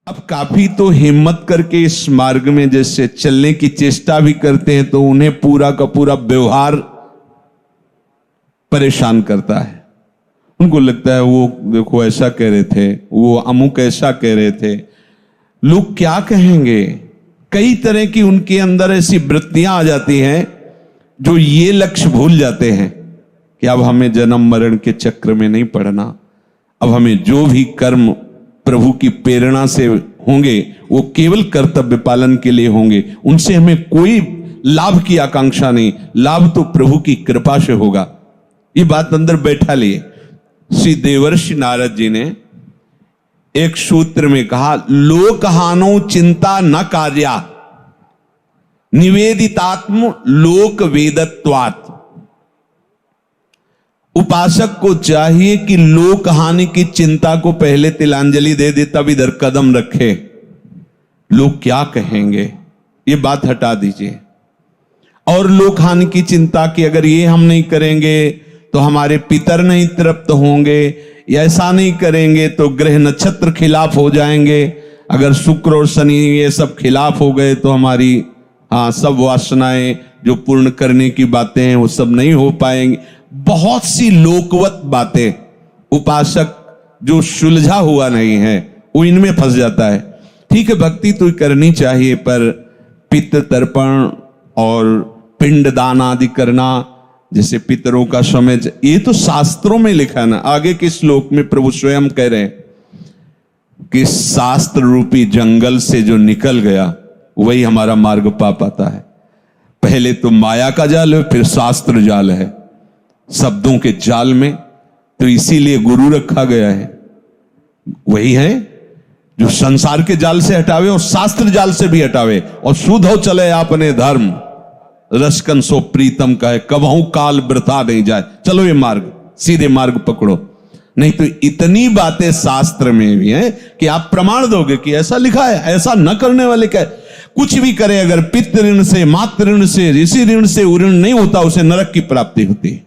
अब काफी तो हिम्मत करके इस मार्ग में जैसे चलने की चेष्टा भी करते हैं, तो उन्हें पूरा का पूरा व्यवहार परेशान करता है। उनको लगता है वो देखो ऐसा कह रहे थे, वो अमुक ऐसा कह रहे थे, लोग क्या कहेंगे। कई तरह की उनके अंदर ऐसी वृत्तियां आ जाती हैं जो ये लक्ष्य भूल जाते हैं कि अब हमें जन्म मरण के चक्र में नहीं पड़ना। अब हमें जो भी कर्म प्रभु की प्रेरणा से होंगे वो केवल कर्तव्य पालन के लिए होंगे, उनसे हमें कोई लाभ की आकांक्षा नहीं, लाभ तो प्रभु की कृपा से होगा। ये बात अंदर बैठा लिए श्री देवर्षि नारद जी ने एक सूत्र में कहा, लोकहानो चिंता न कार्या निवेदितात्म लोक वेदत्वात्। उपासक को चाहिए कि लोक हानि की चिंता को पहले तिलांजलि दे दे, तब इधर कदम रखे। लोग क्या कहेंगे ये बात हटा दीजिए। और लोक हानि की चिंता की अगर ये हम नहीं करेंगे तो हमारे पितर नहीं तृप्त होंगे, या ऐसा नहीं करेंगे तो ग्रह नक्षत्र खिलाफ हो जाएंगे, अगर शुक्र और शनि ये सब खिलाफ हो गए तो हमारी सब वासनाएं जो पूर्ण करने की बातें हैं वो सब नहीं हो पाएंगे। बहुत सी लोकवत बातें उपासक जो सुलझा हुआ नहीं है वो इनमें फंस जाता है। ठीक है, भक्ति तो करनी चाहिए, पर पितृ तर्पण और पिंडदान आदि करना, जैसे पितरों का समय, ये तो शास्त्रों में लिखा है ना। आगे के श्लोक में प्रभु स्वयं कह रहे हैं कि शास्त्र रूपी जंगल से जो निकल गया वही हमारा मार्ग पा पाता है। पहले तो माया का जाल है, फिर शास्त्र जाल है, शब्दों के जाल में। तो इसीलिए गुरु रखा गया है, वही है जो संसार के जाल से हटावे और शास्त्र जाल से भी हटावे, और शुद्ध हो चले आपने धर्म रसकन सो प्रीतम का है, कबहू काल वृथा नहीं जाए। चलो ये मार्ग, सीधे मार्ग पकड़ो। नहीं तो इतनी बातें शास्त्र में भी हैं कि आप प्रमाण दोगे कि ऐसा लिखा है, ऐसा न करने वाले क्या। कुछ भी करे, अगर पितृ ऋण से, मातृ ऋण से, ऋषि ऋण से ऋण नहीं होता, उसे नरक की प्राप्ति होती है।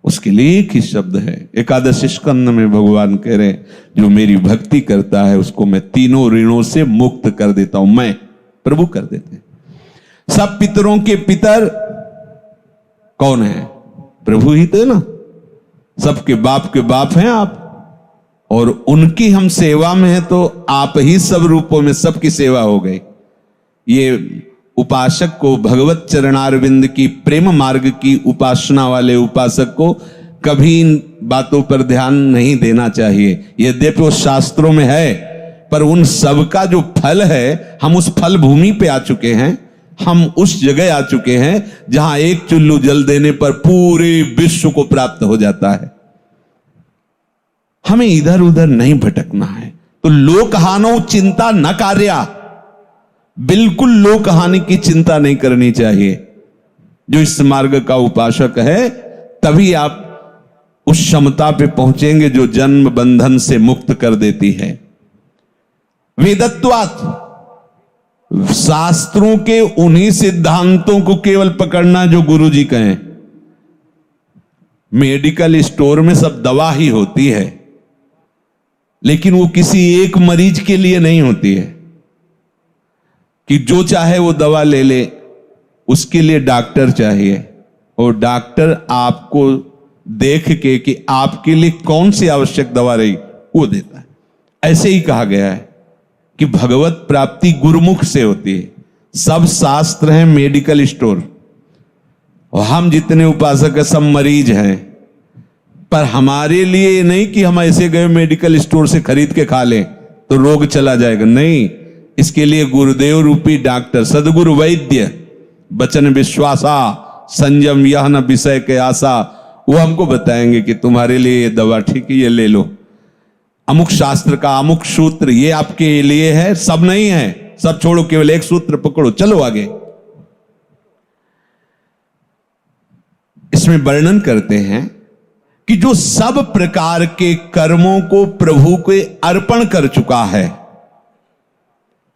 उसके लिए एक ही शब्द है, एकादश स्कंद में भगवान कह रहे हैं, जो मेरी भक्ति करता है उसको मैं तीनों ऋणों से मुक्त कर देता हूं। मैं प्रभु कर देते हैं। सब पितरों के पितर कौन है? प्रभु ही तो है ना। सबके बाप के बाप हैं आप, और उनकी हम सेवा में है तो आप ही सब रूपों में सबकी सेवा हो गई। ये उपासक को भगवत चरणारविंद की प्रेम मार्ग की उपासना वाले उपासक को कभी इन बातों पर ध्यान नहीं देना चाहिए। यद्यपि वो शास्त्रों में है, पर उन सब का जो फल है, हम उस फल भूमि पे आ चुके हैं, हम उस जगह आ चुके हैं जहां एक चुल्लू जल देने पर पूरे विश्व को प्राप्त हो जाता है। हमें इधर उधर नहीं भटकना है। तो लोकहानो चिंता न कार्या, बिल्कुल लोक हानि की चिंता नहीं करनी चाहिए। जो इस मार्ग का उपासक है तभी आप उस क्षमता पे पहुंचेंगे जो जन्म बंधन से मुक्त कर देती है। वेदत्वात्, शास्त्रों के उन्हीं सिद्धांतों को केवल पकड़ना जो गुरु जी कहें। मेडिकल स्टोर में सब दवा ही होती है, लेकिन वो किसी एक मरीज के लिए नहीं होती है कि जो चाहे वो दवा ले ले। उसके लिए डॉक्टर चाहिए, और डॉक्टर आपको देख के कि आपके लिए कौन सी आवश्यक दवा रही वो देता है। ऐसे ही कहा गया है कि भगवत प्राप्ति गुरुमुख से होती है। सब शास्त्र हैं मेडिकल स्टोर, और हम जितने उपासक हैं सब मरीज हैं। पर हमारे लिए नहीं कि हम ऐसे गए मेडिकल स्टोर से खरीद के खा लें तो रोग चला जाएगा, नहीं। इसके लिए गुरुदेव रूपी डॉक्टर, सदगुरु वैद्य, वचन विश्वासा संयम यह न विषय के आशा, वो हमको बताएंगे कि तुम्हारे लिए ये दवा ठीक है, ये ले लो। अमुक शास्त्र का अमुक सूत्र ये आपके लिए है, सब नहीं है, सब छोड़ो, केवल एक सूत्र पकड़ो, चलो आगे। इसमें वर्णन करते हैं कि जो सब प्रकार के कर्मों को प्रभु के अर्पण कर चुका है,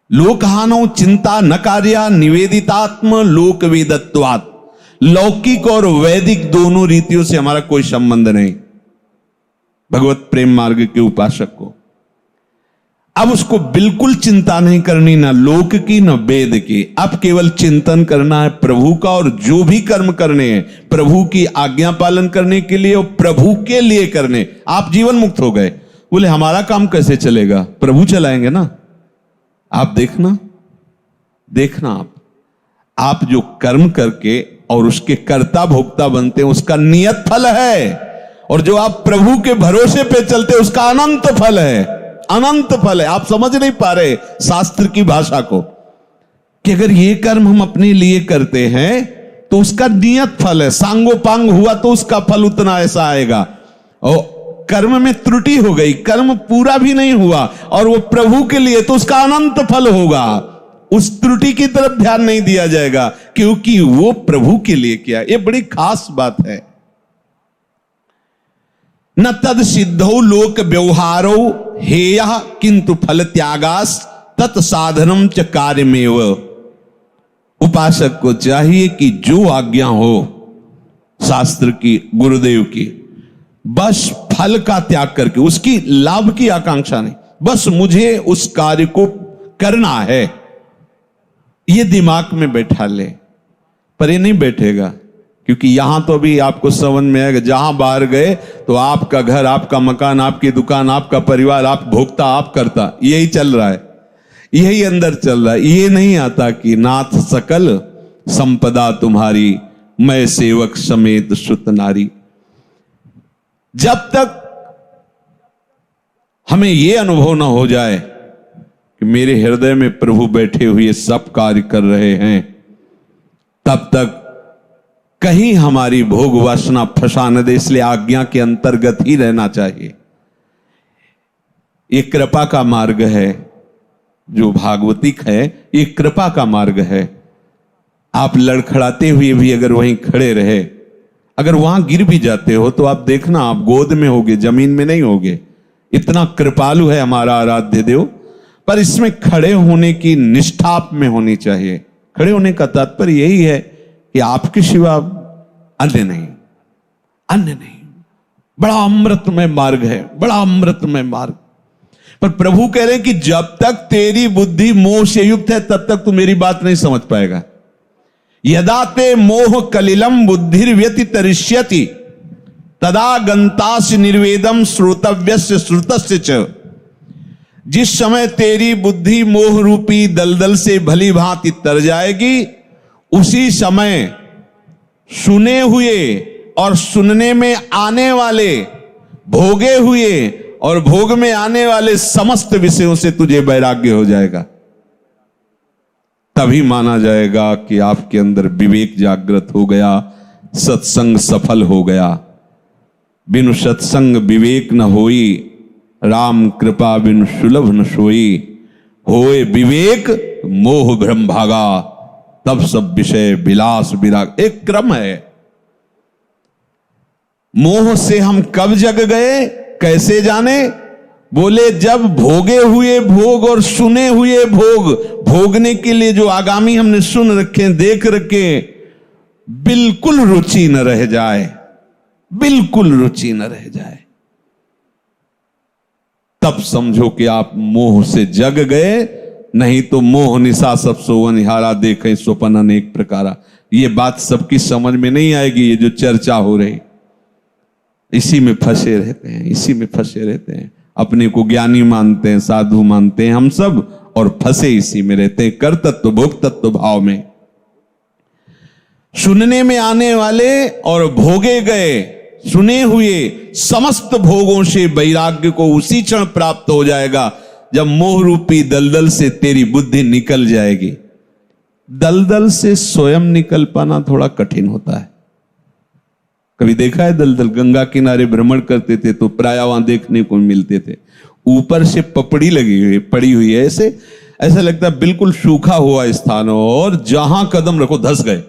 लोकहानो चिंता न कार्या निवेदितात्म लोक वेदत्वात्, लौकिक और वैदिक दोनों रीतियों से हमारा कोई संबंध नहीं। भगवत प्रेम मार्ग के उपासक को अब उसको बिल्कुल चिंता नहीं करनी, ना लोक की ना वेद की। अब केवल चिंतन करना है प्रभु का, और जो भी कर्म करने हैं प्रभु की आज्ञा पालन करने के लिए और प्रभु के लिए करने। आप जीवन मुक्त हो गए। बोले हमारा काम कैसे चलेगा? प्रभु चलाएंगे ना। आप देखना आप जो कर्म करके और उसके कर्ता भोक्ता बनते हैं उसका नियत फल है, और जो आप प्रभु के भरोसे पे चलते हैं उसका अनंत फल है। अनंत फल है। आप समझ नहीं पा रहे शास्त्र की भाषा को, कि अगर ये कर्म हम अपने लिए करते हैं तो उसका नियत फल है। सांगोपांग हुआ तो उसका फल उतना ऐसा आएगा, और कर्म में त्रुटि हो गई, कर्म पूरा भी नहीं हुआ और वो प्रभु के लिए, तो उसका अनंत फल होगा। उस त्रुटि की तरफ ध्यान नहीं दिया जाएगा, क्योंकि वो प्रभु के लिए किया। ये बड़ी खास बात है। न तद सिद्धौ लोक व्यवहारो हेय किंतु फल त्यागास तत्साधनम च कार्यमेव। उपासक को चाहिए कि जो आज्ञा हो शास्त्र की, गुरुदेव की, बस फल का त्याग करके, उसकी लाभ की आकांक्षा नहीं, बस मुझे उस कार्य को करना है, ये दिमाग में बैठा ले। पर ये नहीं बैठेगा, क्योंकि यहां तो अभी आपको समझ में आएगा, जहां बाहर गए तो आपका घर, आपका मकान, आपकी दुकान, आपका परिवार, आप भोगता, आप करता, यही चल रहा है, यही अंदर चल रहा है। ये नहीं आता कि नाथ सकल संपदा तुम्हारी, मैं सेवक समेत सुत नारी। जब तक हमें यह अनुभव न हो जाए कि मेरे हृदय में प्रभु बैठे हुए सब कार्य कर रहे हैं, तब तक कहीं हमारी भोग वासना फंसा न दे। इसलिए आज्ञा के अंतर्गत ही रहना चाहिए। ये कृपा का मार्ग है, जो भागवतिक है, ये कृपा का मार्ग है। आप लड़खड़ाते हुए भी अगर वहीं खड़े रहे, अगर वहां गिर भी जाते हो तो आप देखना, आप गोद में होगे, जमीन में नहीं होगे। इतना कृपालु है हमारा आराध्य देव। पर इसमें खड़े होने की निष्ठा आप में होनी चाहिए। खड़े होने का तात्पर्य यही है कि आपके सिवा अन्य नहीं, अन्य नहीं। बड़ा अमृतमय मार्ग है, बड़ा अमृतमय मार्ग। पर प्रभु कह रहे हैं कि जब तक तेरी बुद्धि मोह से युक्त है तब तक तू मेरी बात नहीं समझ पाएगा। यदा ते मोह कलिलम बुद्धिर्व्यतितरिष्यति तदा गंतास्य निर्वेदम श्रोतव्यस्य श्रुतस्य च। जिस समय तेरी बुद्धि मोह रूपी दलदल से भली भांति तर जाएगी, उसी समय सुने हुए और सुनने में आने वाले, भोगे हुए और भोग में आने वाले समस्त विषयों से तुझे वैराग्य हो जाएगा। तभी माना जाएगा कि आपके अंदर विवेक जागृत हो गया, सत्संग सफल हो गया। बिनु सत्संग विवेक न होई, राम कृपा बिनु सुलभ न सोई। होए विवेक मोह भ्रम भागा, तब सब विषय विलास विराग। एक क्रम है। मोह से हम कब जग गए, कैसे जाने? बोले जब भोगे हुए भोग और सुने हुए भोग, भोगने के लिए जो आगामी हमने सुन रखे, देख रखे, बिल्कुल रुचि न रह जाए, बिल्कुल रुचि न रह जाए, तब समझो कि आप मोह से जग गए। नहीं तो मोह निशा सब सोवन हारा, देखें स्वपन अनेक प्रकारा। ये बात सबकी समझ में नहीं आएगी। ये जो चर्चा हो रही, इसी में फंसे रहते हैं, इसी में फंसे रहते हैं। अपने को ज्ञानी मानते हैं, साधु मानते हैं हम सब, और फंसे इसी में रहते हैं, कर तत्व भोग तत्व भाव में। सुनने में आने वाले और भोगे गए, सुने हुए समस्त भोगों से वैराग्य को उसी क्षण प्राप्त हो जाएगा जब मोह रूपी दलदल से तेरी बुद्धि निकल जाएगी। दलदल से स्वयं निकल पाना थोड़ा कठिन होता है। कभी देखा है दलदल? गंगा किनारे भ्रमण करते थे तो प्राय वहां देखने को मिलते थे। ऊपर से पपड़ी लगी हुई, पड़ी हुई है, ऐसा लगता है बिल्कुल सूखा हुआ स्थान हो, और जहां कदम रखो धंस गए।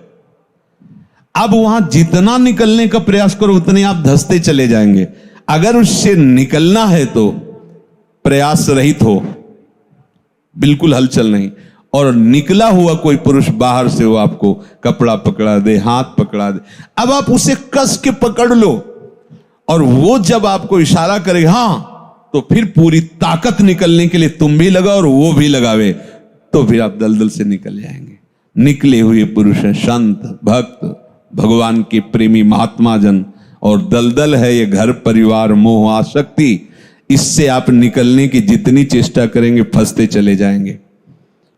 अब वहां जितना निकलने का प्रयास करो उतने आप धंसते चले जाएंगे। अगर उससे निकलना है तो प्रयास रहित हो, बिल्कुल हलचल नहीं, और निकला हुआ कोई पुरुष बाहर से हो, आपको कपड़ा पकड़ा दे, हाथ पकड़ा दे, अब आप उसे कस के पकड़ लो, और वो जब आपको इशारा करे हाँ तो फिर पूरी ताकत निकलने के लिए तुम भी लगाओ और वो भी लगावे, तो फिर आप दलदल से निकल जाएंगे। निकले हुए पुरुष हैं संत, भक्त, भगवान के प्रेमी महात्मा जन, और दलदल है ये घर परिवार मोह आसक्ति। इससे आप निकलने की जितनी चेष्टा करेंगे फंसते चले जाएंगे।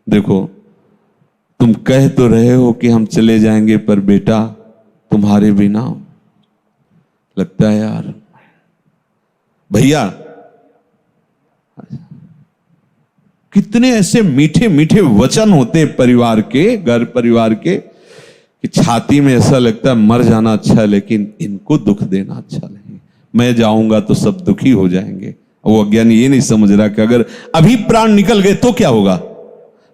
देखो, तुम कह तो रहे हो कि हम चले जाएंगे, पर बेटा तुम्हारे बिना लगता है यार भैया, कितने ऐसे मीठे मीठे वचन होते परिवार के, घर परिवार के, कि छाती में ऐसा लगता है मर जाना अच्छा है, लेकिन इनको दुख देना अच्छा नहीं। मैं जाऊंगा तो सब दुखी हो जाएंगे। वो अज्ञानी ये नहीं समझ रहा कि अगर अभी प्राण निकल गए तो क्या होगा।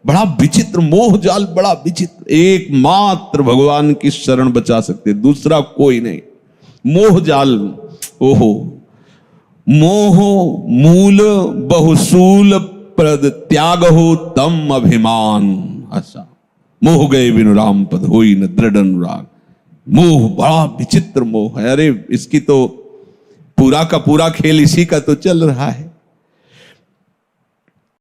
बड़ा विचित्र मोह जाल, बड़ा विचित्र। एकमात्र भगवान की शरण बचा सकते, दूसरा कोई नहीं। मोह जाल, ओहो, मोह मूल बहुसूल प्रद त्याग हो तम अभिमान। ऐसा मोह गए बिनु राम पद होई न दृढ़ अनुराग। मोह बड़ा विचित्र मोह है। अरे इसकी तो पूरा का पूरा खेल इसी का तो चल रहा है।